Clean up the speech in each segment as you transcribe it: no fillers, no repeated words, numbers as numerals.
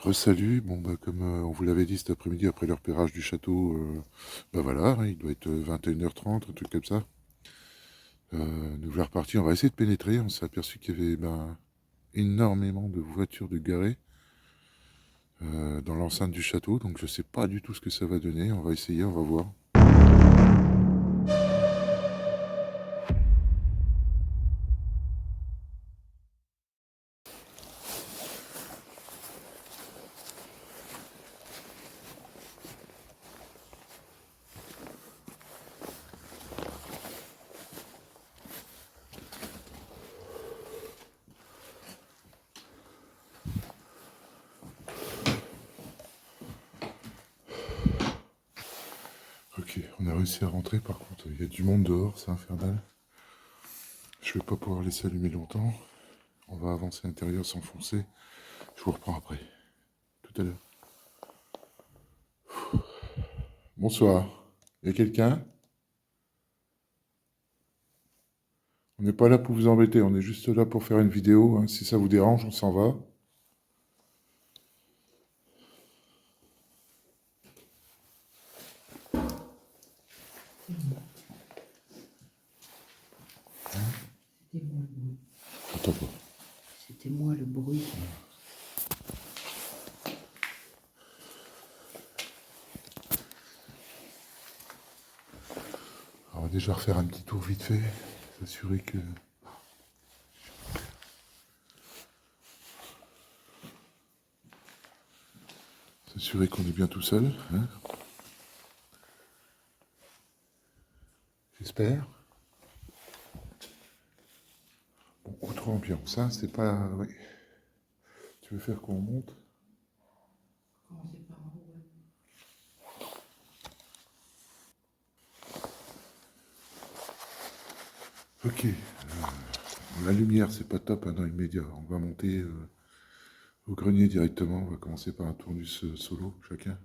Resalut, bon bah comme on vous l'avait dit cet après-midi après le repérage du château, bah voilà, hein, il doit être 21h30, un truc comme ça. Nous voilà repartis, on va essayer de pénétrer, on s'est aperçu qu'il y avait énormément de voitures de garées dans l'enceinte du château, donc je sais pas du tout ce que ça va donner, on va essayer, on va voir. Ok, on a réussi à rentrer, par contre il y a du monde dehors, c'est infernal. Je vais pas pouvoir laisser allumer longtemps, on va avancer à l'intérieur, s'enfoncer, je vous reprends après, tout à l'heure. Bonsoir, y a quelqu'un? On n'est pas là pour vous embêter, on est juste là pour faire une vidéo, hein. Si ça vous dérange, on s'en va. C'était moi le bruit. Attends pas. C'était moi le bruit. On va déjà refaire un petit tour vite fait, s'assurer que... S'assurer qu'on est bien tout seul, hein. J'espère. Bon, autre ambiance, hein, c'est pas... Oui. Tu veux faire qu'on monte? Commencez par en haut. Ok. La lumière, c'est pas top, hein, dans l'immédiat. On va monter au grenier directement. On va commencer par un tournus solo, chacun.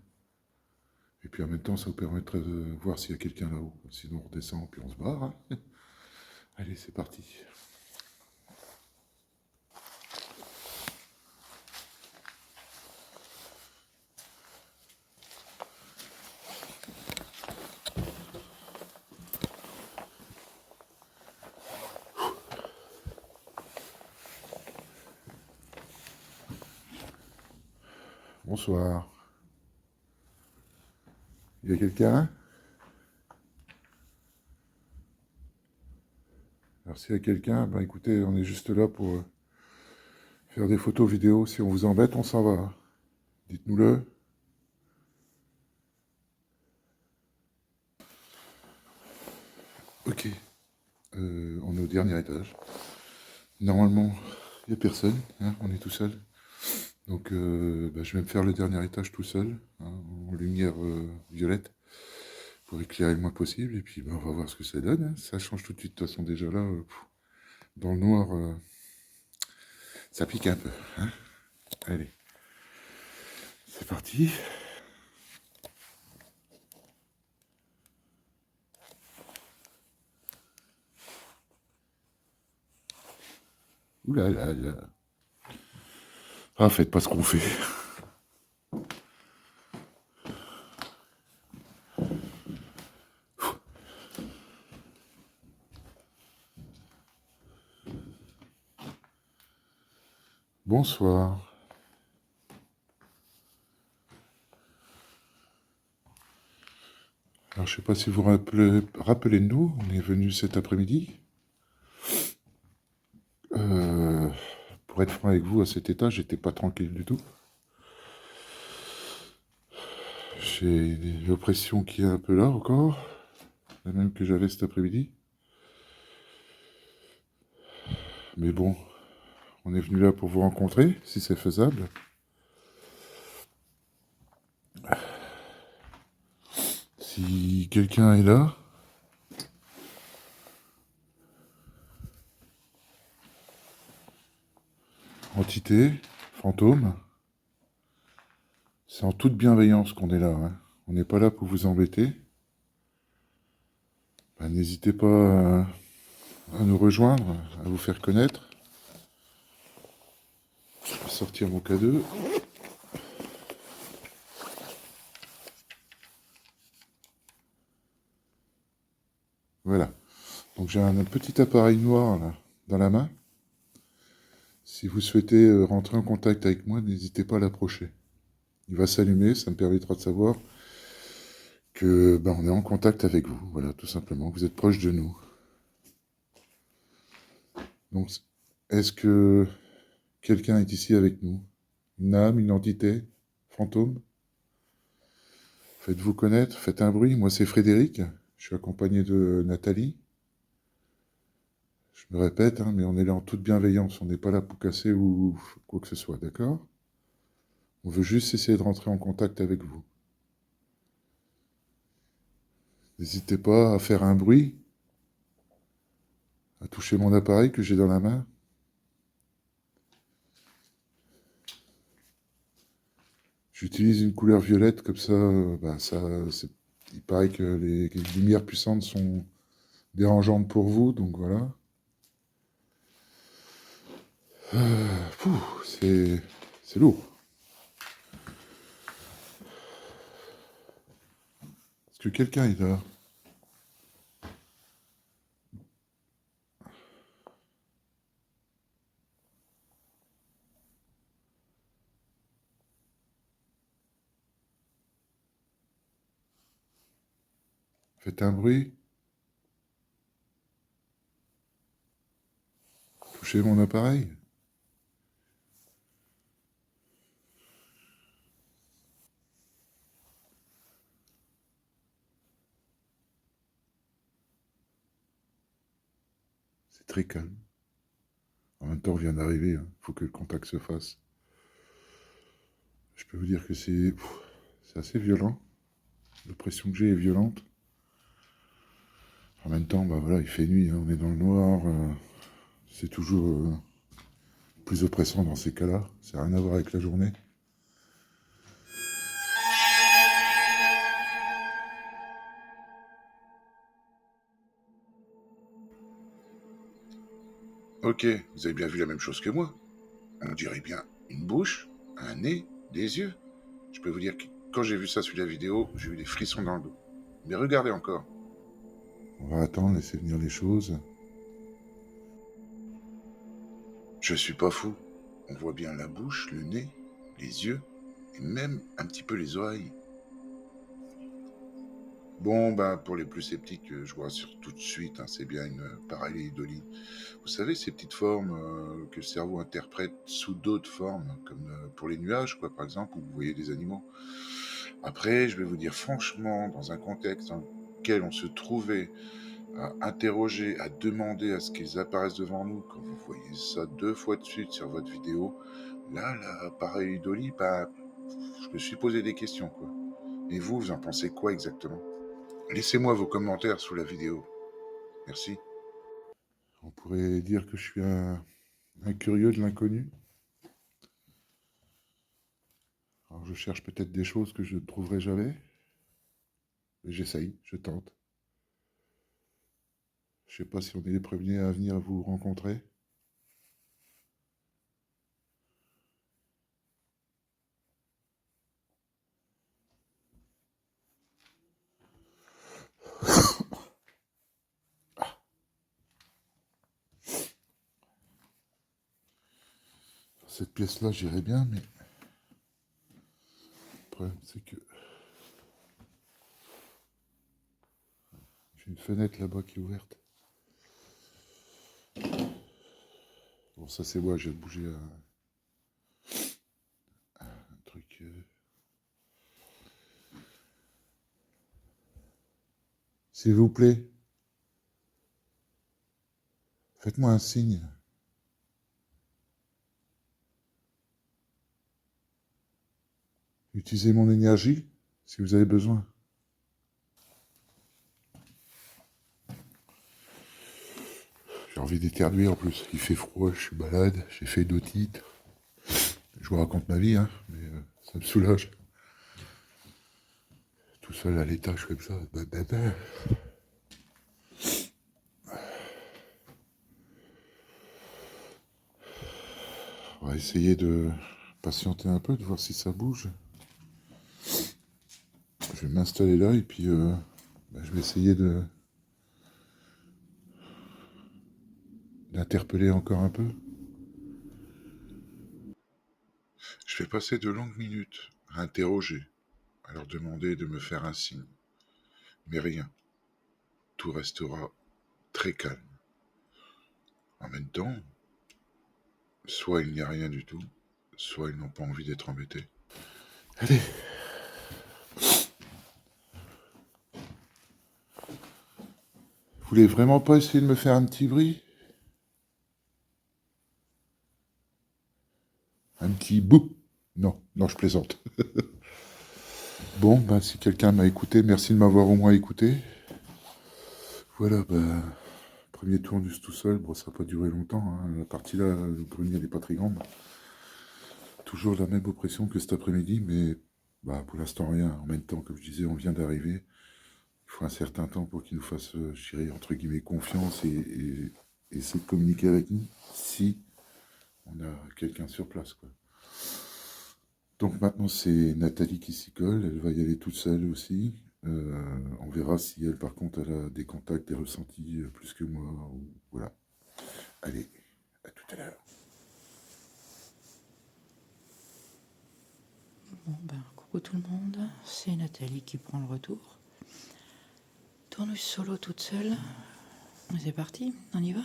Et puis en même temps, ça vous permettrait de voir s'il y a quelqu'un là-haut. Sinon, on redescend, puis on se barre, hein. Allez, c'est parti. Bonsoir. Il y a quelqu'un? Alors s'il y a quelqu'un, ben écoutez, on est juste là pour faire des photos vidéos. Si on vous embête, on s'en va. Dites-nous-le. Ok. On est au dernier étage. Normalement, il n'y a personne, hein, on est tout seul. Donc ben, je vais me faire le dernier étage tout seul, hein, en lumière violette, pour éclairer le moins possible. Et puis ben, on va voir ce que ça donne, hein. Ça change tout de suite. De toute façon, déjà là, dans le noir, ça pique un peu, hein. Allez, c'est parti. Ouh là là là. Ah, faites pas ce qu'on fait. Bonsoir. Alors, je sais pas si vous rappelez de nous, on est venu cet après-midi. Pour être franc avec vous, à cet étage, j'étais pas tranquille du tout. J'ai l'oppression qui est un peu là encore, la même que j'avais cet après-midi. Mais bon, on est venu là pour vous rencontrer, si c'est faisable. Si quelqu'un est là, entité, fantôme, c'est en toute bienveillance qu'on est là, hein. On n'est pas là pour vous embêter. Ben, n'hésitez pas à nous rejoindre, à vous faire connaître. Je vais sortir mon cadeau. Voilà. Donc j'ai un petit appareil noir là, dans la main. Si vous souhaitez rentrer en contact avec moi, n'hésitez pas à l'approcher. Il va s'allumer, ça me permettra de savoir que ben, on est en contact avec vous. Voilà, tout simplement. Vous êtes proche de nous. Donc, est-ce que quelqu'un est ici avec nous? Une âme, une entité, fantôme? Faites-vous connaître, faites un bruit. Moi, c'est Frédéric. Je suis accompagné de Nathalie. Je me répète, hein, mais on est là en toute bienveillance. On n'est pas là pour casser ou quoi que ce soit, d'accord? On veut juste essayer de rentrer en contact avec vous. N'hésitez pas à faire un bruit, à toucher mon appareil que j'ai dans la main. J'utilise une couleur violette, comme ça, il paraît que les lumières puissantes sont dérangeantes pour vous, donc voilà. C'est lourd. Est-ce que quelqu'un est là? Faites un bruit. Touchez mon appareil. C'est très calme. En même temps, on vient d'arriver. Il faut que le contact se fasse. Je peux vous dire que c'est assez violent. L'oppression que j'ai est violente. En même temps, bah voilà, il fait nuit, hein, on est dans le noir. C'est toujours plus oppressant dans ces cas-là. Ça n'a rien à voir avec la journée. Ok, vous avez bien vu la même chose que moi. On dirait bien une bouche, un nez, des yeux. Je peux vous dire que quand j'ai vu ça sur la vidéo, j'ai eu des frissons dans le dos. Mais regardez encore. On va attendre, laisser venir les choses. Je suis pas fou. On voit bien la bouche, le nez, les yeux, et même un petit peu les oreilles. Bon, ben, pour les plus sceptiques, je vous rassure tout de suite, hein, c'est bien une pareidolie. Vous savez, ces petites formes que le cerveau interprète sous d'autres formes, comme pour les nuages, quoi, par exemple, où vous voyez des animaux. Après, je vais vous dire franchement, dans un contexte dans lequel on se trouvait à interroger, à demander à ce qu'ils apparaissent devant nous, quand vous voyez ça 2 fois de suite sur votre vidéo, là, la pareidolie, bah, je me suis posé des questions, quoi. Et vous, vous en pensez quoi exactement? Laissez-moi vos commentaires sous la vidéo. Merci. On pourrait dire que je suis un curieux de l'inconnu. Alors je cherche peut-être des choses que je ne trouverai jamais. Mais j'essaye, je tente. Je sais pas si on est les premiers à venir vous rencontrer. Dans cette pièce-là, j'irai bien, mais le problème, c'est que j'ai une fenêtre là-bas qui est ouverte. Bon, ça c'est moi, je vais bouger un truc. S'il vous plaît, faites-moi un signe. Utilisez mon énergie si vous avez besoin. J'ai envie d'éternuer en plus. Il fait froid, je suis malade, j'ai fait une otite. Je vous raconte ma vie, hein, mais ça me soulage. Tout seul à l'étage comme ça. On va essayer de patienter un peu, de voir si ça bouge. Je vais m'installer là et puis je vais essayer de l'interpeller encore un peu. Je vais passer de longues minutes à interroger, à leur demander de me faire un signe. Mais rien. Tout restera très calme. En même temps, soit il n'y a rien du tout, soit ils n'ont pas envie d'être embêtés. Allez. Vous voulez vraiment pas essayer de me faire un petit bruit? Un petit bouh? Non, non, je plaisante. Bon, ben, si quelqu'un m'a écouté, merci de m'avoir au moins écouté. Voilà, ben, premier tour du tout seul, bon, ça n'a pas duré longtemps, hein. La partie là, le premier, elle n'est pas très grande. Toujours la même oppression que cet après-midi, mais bah, pour l'instant rien. En même temps, comme je disais, on vient d'arriver. Il faut un certain temps pour qu'ils nous fassent, je dirais, entre guillemets, confiance et essayer de communiquer avec nous, si on a quelqu'un sur place, quoi. Donc maintenant, c'est Nathalie qui s'y colle. Elle va y aller toute seule aussi. On verra si elle, par contre, elle a des contacts, des ressentis plus que moi. Voilà. Allez, à tout à l'heure. Bon, ben, coucou tout le monde. C'est Nathalie qui prend le retour. Tournus solo toute seule. C'est parti, on y va?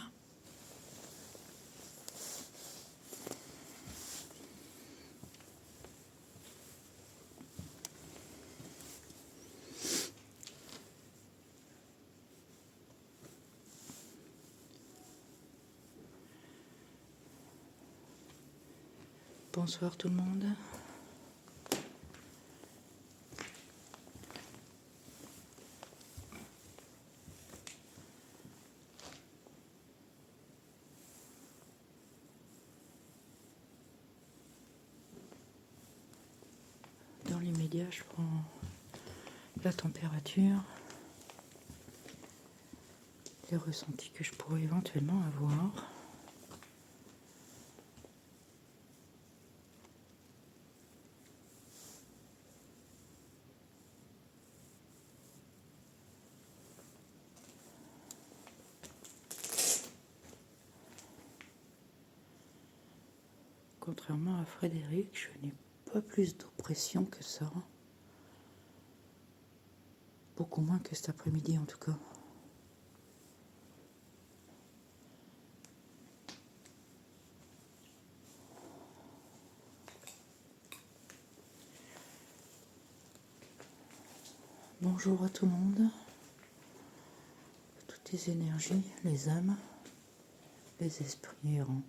Bonsoir tout le monde. Dans l'immédiat, je prends la température, les ressentis que je pourrais éventuellement avoir. Contrairement à Frédéric, je n'ai pas plus d'oppression que ça. Beaucoup moins que cet après-midi en tout cas. Bonjour à tout le monde. Toutes les énergies, les âmes, les esprits errants.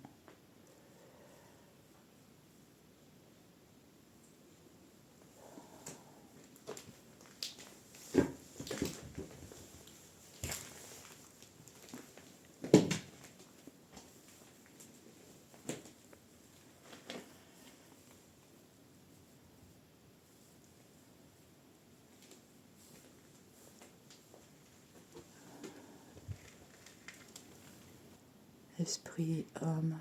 Esprit, âme,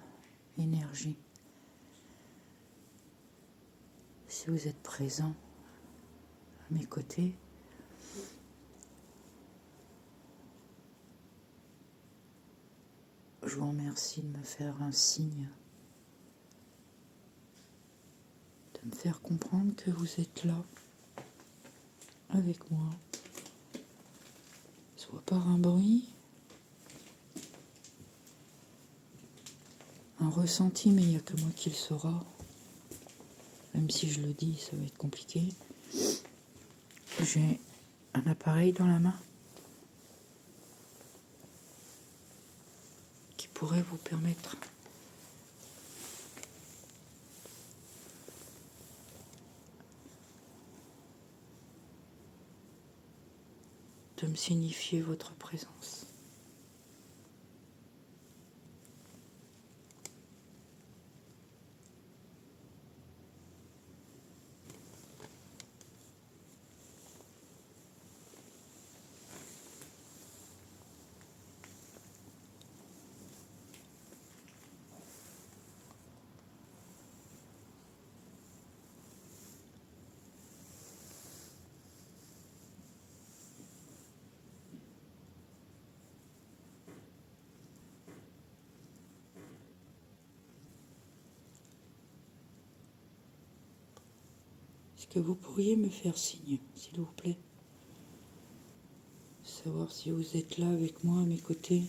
énergie. Si vous êtes présent à mes côtés, je vous remercie de me faire un signe, de me faire comprendre que vous êtes là, avec moi, soit par un bruit, un ressenti, mais il n'y a que moi qui le saura. Même si je le dis, ça va être compliqué. J'ai un appareil dans la main qui pourrait vous permettre de me signifier votre présence. Est-ce que vous pourriez me faire signe, s'il vous plaît? Savoir si vous êtes là avec moi, à mes côtés.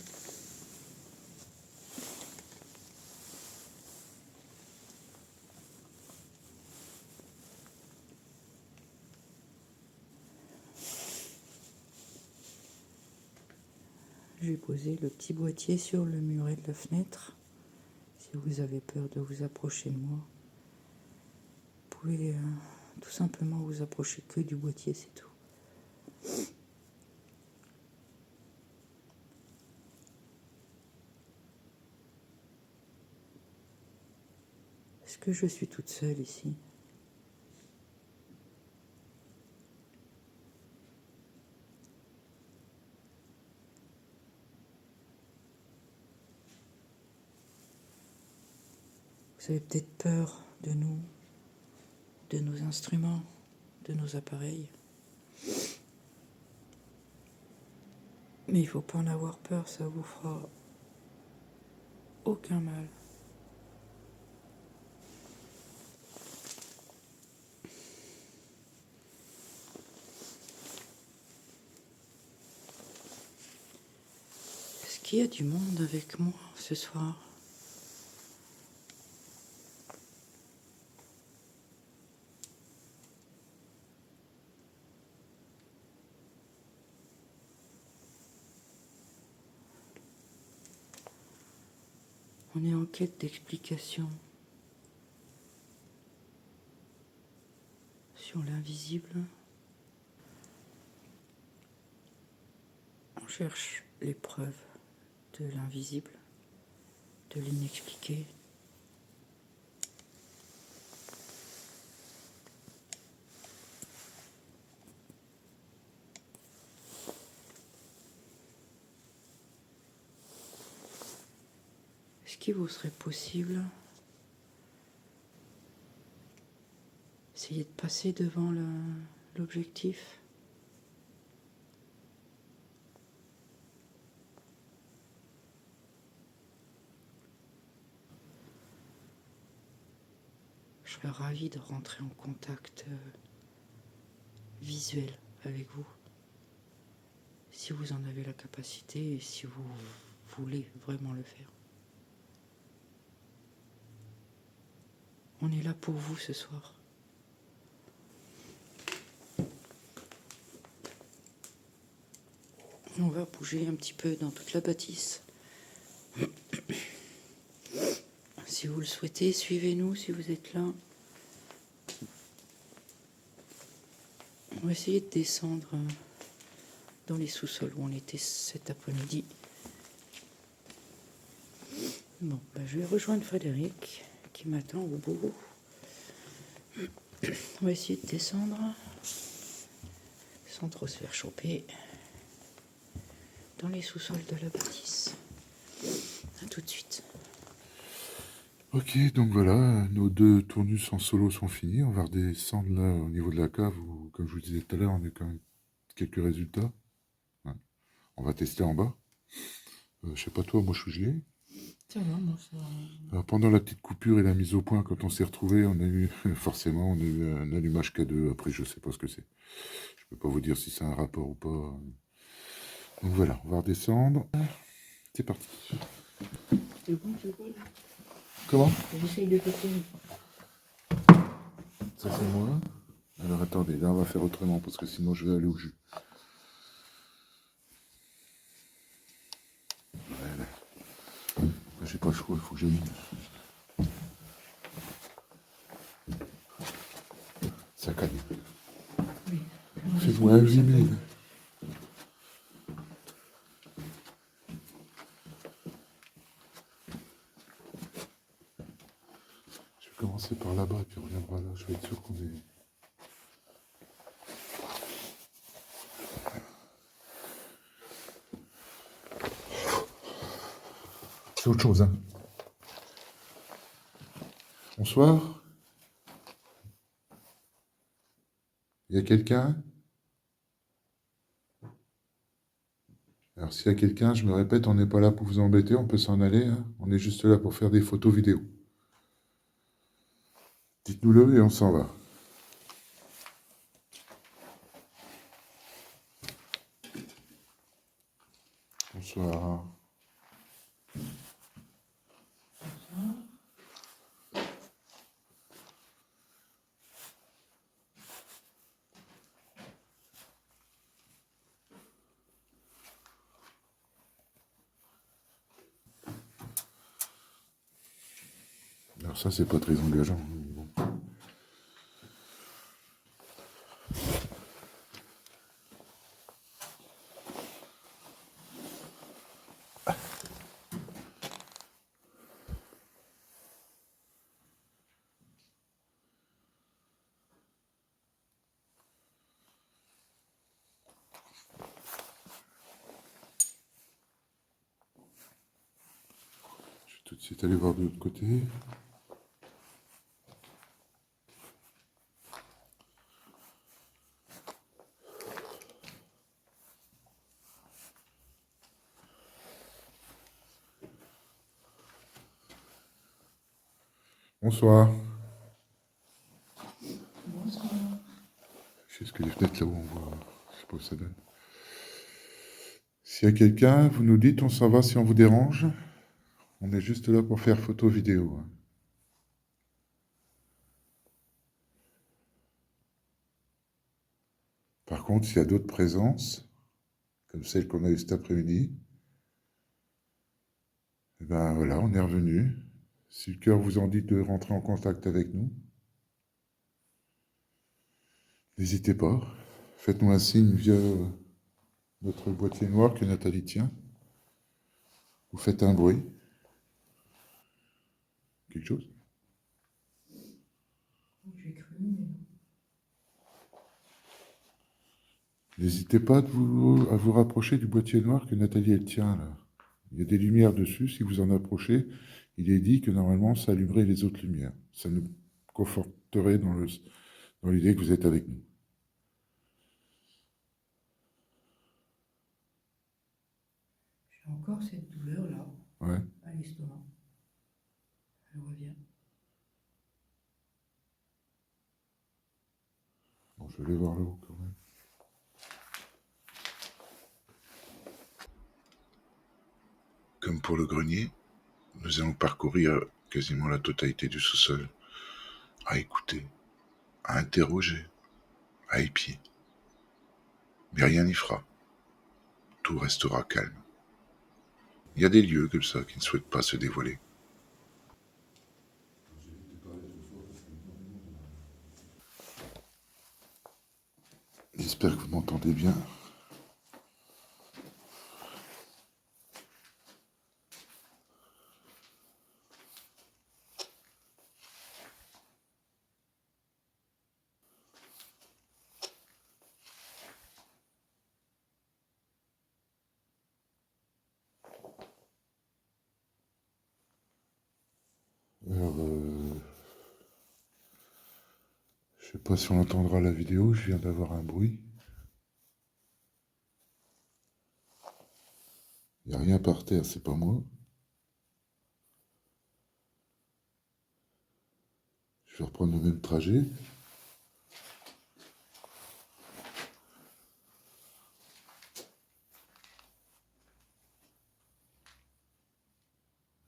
Je vais poser le petit boîtier sur le muret de la fenêtre. Si vous avez peur de vous approcher de moi, vous pouvez tout simplement vous approcher que du boîtier, c'est tout. Est-ce que je suis toute seule ici? Vous avez peut-être peur de nous, de nos instruments, de nos appareils. Mais il ne faut pas en avoir peur, ça vous fera aucun mal. Est-ce qu'il y a du monde avec moi ce soir? On est en quête d'explication sur l'invisible. On cherche les preuves de l'invisible, de l'inexpliqué. Est-ce qu'il vous serait possible d'essayer de passer devant l'objectif? Je serais ravie de rentrer en contact visuel avec vous, si vous en avez la capacité et si vous voulez vraiment le faire. On est là pour vous ce soir. On va bouger un petit peu dans toute la bâtisse. Si vous le souhaitez, suivez-nous si vous êtes là. On va essayer de descendre dans les sous-sols où on était cet après-midi. Bon, je vais rejoindre Frédéric qui m'attend au bout. On va essayer de descendre sans trop se faire choper dans les sous-sols de la bâtisse. A tout de suite. Ok, donc voilà, nos 2 tournus en solo sont finis. On va redescendre là au niveau de la cave où, comme je vous disais tout à l'heure, on a quand même quelques résultats. Ouais. On va tester en bas. Je sais pas toi, moi je suis gelé. Ça va, moi ça. Alors, pendant la petite coupure et la mise au point, quand on s'est retrouvés, on a eu forcément on a eu un allumage K2. Après, je sais pas ce que c'est. Je peux pas vous dire si c'est un rapport ou pas. Donc voilà, on va redescendre. C'est parti. C'est bon, c'est bon. Comment? J'essaye de passer. Ça c'est moi. Alors attendez, là on va faire autrement parce que sinon je vais aller au jus. Voilà. J'ai pas le choix, il faut que j'allume. Ça calme. Oui. Fais-moi un 8000. Je vais commencer par là-bas et puis on reviendra là. Je vais être sûr qu'on est... C'est autre chose, hein. Bonsoir. Il y a quelqu'un? Alors s'il y a quelqu'un, je me répète, on n'est pas là pour vous embêter, on peut s'en aller, hein. On est juste là pour faire des photos vidéo. Dites-nous-le et on s'en va. Bonsoir. Alors ça, c'est pas très engageant. Bon. Je vais tout de suite aller voir de l'autre côté. Bonsoir. Bonsoir. Je sais ce que les fenêtres là-haut, on voit. Je sais pas où ça donne. S'il y a quelqu'un, vous nous dites, on s'en va si on vous dérange. On est juste là pour faire photo vidéo. Par contre, s'il y a d'autres présences, comme celle qu'on a eue cet après-midi, eh ben voilà, on est revenu. Si le cœur vous en dit de rentrer en contact avec nous, n'hésitez pas. Faites-nous un signe via notre boîtier noir que Nathalie tient. Vous faites un bruit. Quelque chose? J'ai cru, mais... N'hésitez pas à vous rapprocher du boîtier noir que Nathalie elle tient là. Il y a des lumières dessus. Si vous en approchez, il est dit que normalement ça allumerait les autres lumières. Ça nous conforterait dans l'idée que vous êtes avec nous. J'ai encore cette douleur-là, Ouais. à l'estomac. Elle revient. Bon, je vais aller voir le haut quand même. Comme pour le grenier, nous allons parcourir quasiment la totalité du sous-sol, à écouter, à interroger, à épier. Mais rien n'y fera. Tout restera calme. Il y a des lieux comme ça qui ne souhaitent pas se dévoiler. J'espère que vous m'entendez bien. Alors, je sais pas si on entendra la vidéo, je viens d'avoir un bruit. Il n'y a rien par terre, c'est pas moi. Je vais reprendre le même trajet.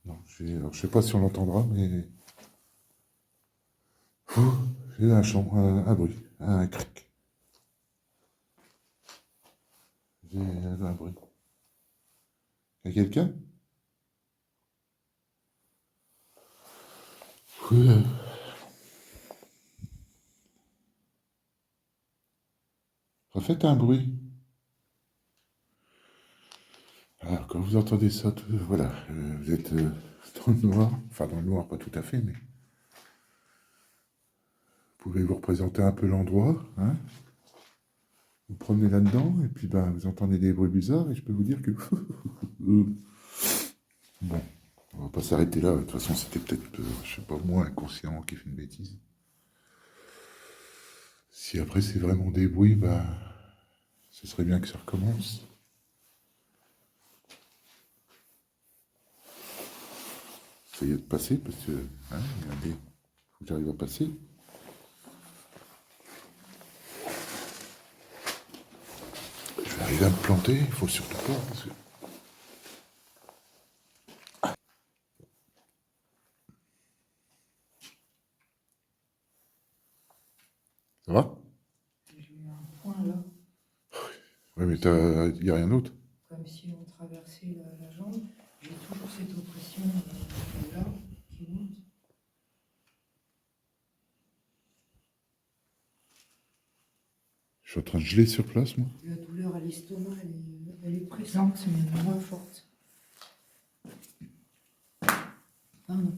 Non, alors, je sais pas si on l'entendra, mais... Oh, j'ai eu un chant, un bruit, un cric. J'ai un bruit. Il y a quelqu'un? Oui. Refaites un bruit. Alors, quand vous entendez ça, voilà, vous êtes dans le noir. Enfin, dans le noir, pas tout à fait, mais... Vous pouvez vous représenter un peu l'endroit, hein? Vous promenez là-dedans, et puis ben, vous entendez des bruits bizarres, et je peux vous dire que... Bon, on va pas s'arrêter là. De toute façon, c'était peut-être, je sais pas, moi, inconscient qui fait une bêtise. Si après c'est vraiment des bruits, ben, ce serait bien que ça recommence. Essayez de passer, parce que, hein, regardez, faut que j'arrive à passer. Je vais arriver à me planter, il faut surtout pas, parce que Ça va? J'ai eu un point là, Ouais, mais il n'y a rien d'autre. comme si on traversait la jambe. J'ai toujours cette oppression là qui monte. Je suis en train de geler sur place, moi. La douleur à l'estomac, elle est présente, mais moins forte. Pardon.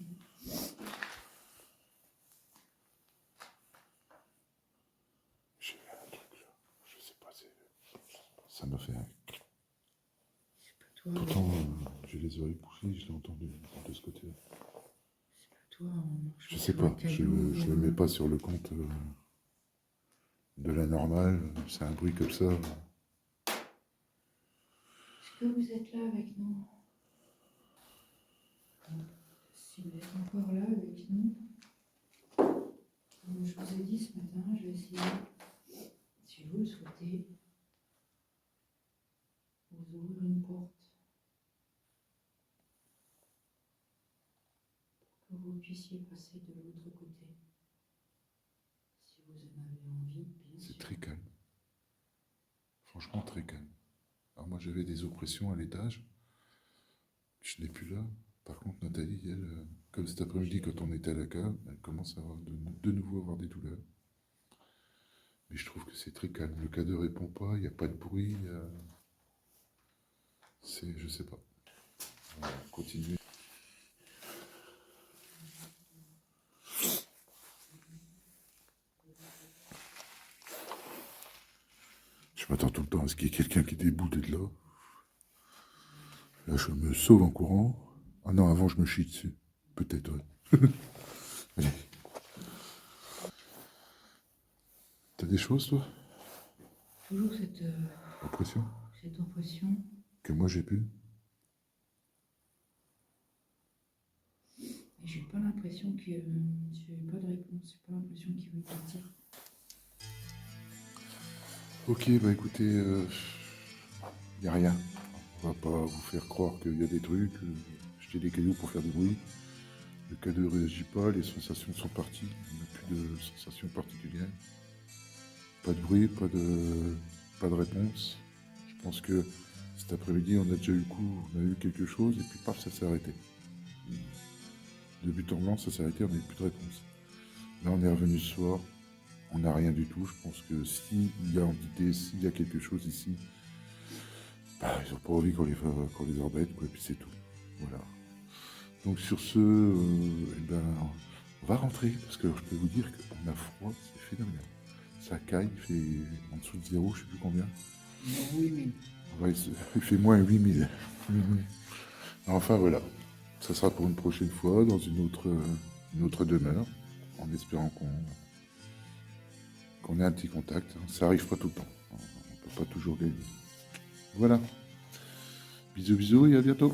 J'ai un truc là. Je sais pas, ça m'a fait un. Toi, Pourtant, j'ai les oreilles bouchées, je l'ai entendu de ce côté-là. toi, Je sais pas, je ne le mets pas sur le compte de la normale. C'est un bruit comme ça. Est-ce que vous êtes là avec nous? Si vous êtes encore là avec nous, comme je vous ai dit ce matin, je vais essayer, si vous le souhaitez, vous ouvrir une porte pour que vous puissiez passer de l'autre côté. Si vous en avez envie, bien sûr. C'est très calme. Franchement, très calme. Alors moi, j'avais des oppressions à l'étage. Je n'ai plus là. Par contre, Nathalie, elle, comme cet après-midi, quand on était à la cave, elle commence à avoir de nouveau avoir des douleurs. Mais je trouve que c'est très calme. Le cas ne répond pas, il n'y a pas de bruit. Je sais pas. On va continuer. Je m'attends tout le temps à ce qu'il y ait quelqu'un qui déboule de là. Là, je me sauve en courant. Ah non, avant, je me chie dessus. Peut-être, ouais. Allez. T'as des choses, toi? Toujours cette Oppression? oppression. Que moi, j'ai plus? Et j'ai pas l'impression que j'ai pas de réponse. J'ai pas l'impression qu'il veut partir. Ok, bah écoutez, il n'y a rien. On va pas vous faire croire qu'il y a des trucs, jeter des cailloux pour faire du bruit. Le cas ne réagit pas, les sensations sont parties, on n'a plus de sensations particulières. Pas de bruit, pas de réponse. Je pense que cet après-midi, on a déjà eu le coup, on a eu quelque chose, et puis paf, ça s'est arrêté. De but en blanc, ça s'est arrêté, on n'avait plus de réponse. Là, on est revenu ce soir, on n'a rien du tout. Je pense que s'il y a entité, s'il y a quelque chose ici, bah, ils n'ont pas envie qu'on les embête, quoi, et puis c'est tout. Voilà. Donc sur ce, eh ben, on va rentrer, parce que je peux vous dire qu'on a froid, c'est phénoménal. Ça caille, il fait en dessous de zéro, je ne sais plus combien. 8000. Ouais, il fait moins 8000. Enfin voilà, ça sera pour une prochaine fois, dans une autre demeure, en espérant qu'on ait un petit contact. Ça arrive pas tout le temps, on ne peut pas toujours gagner. Voilà, bisous bisous et à bientôt.